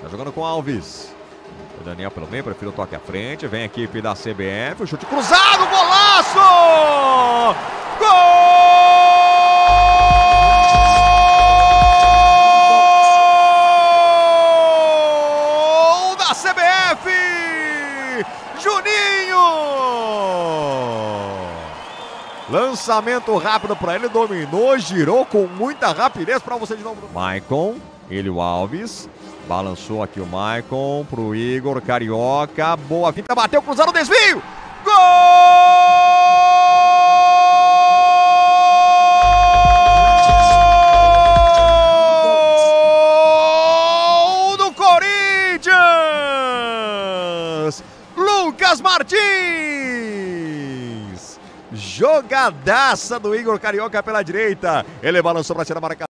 Tá jogando com Alves. O Daniel pelo meio, prefere o toque à frente. Vem a equipe da CBF. O chute cruzado, golaço! Gol da CBF! Juninho! Lançamento rápido para ele, dominou, girou com muita rapidez para você de novo. Maicon, ele o Alves. Balançou aqui o Maicon pro Igor Carioca. Boa finta, bateu, cruzado, desvio! Gol do Corinthians! Lucas Martins! Jogadaça do Igor Carioca pela direita. Ele balançou para tirar a marca.